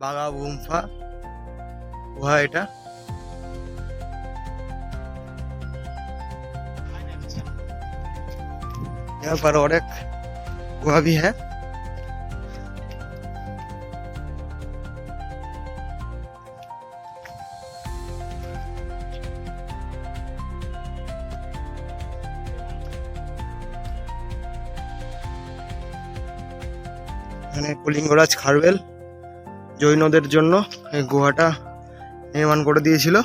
बागा गुम्फा गुहा এটা यहाँ पर और एक गुहा भी है। এখানে কলিঙ্গরাজ খারবেল জৈনদের জন্য এই গুহাটা নির্মাণ করে দিয়েছিল।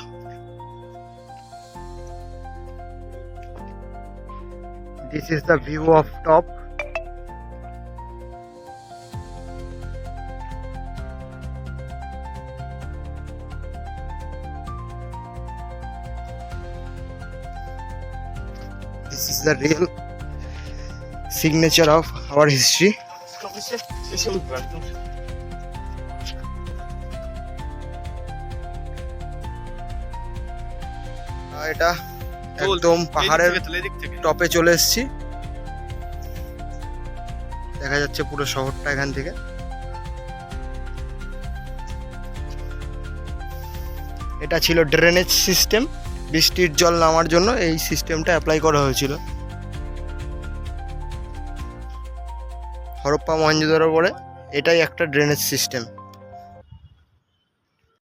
This is the view of top. This is the real signature of our history. এটা একদম পাহাড়ের টপে চলে এসেছি, দেখা যাচ্ছে পুরো শহরটা এখান থেকে। এটা ছিল ড্রেনেজ সিস্টেম, বৃষ্টির জল নামার জন্য এই সিস্টেমটা অ্যাপ্লাই করা হয়েছিল। হরপ্পা মহেঞ্জোদারো পরে এটাই একটা ড্রেনেজ সিস্টেম।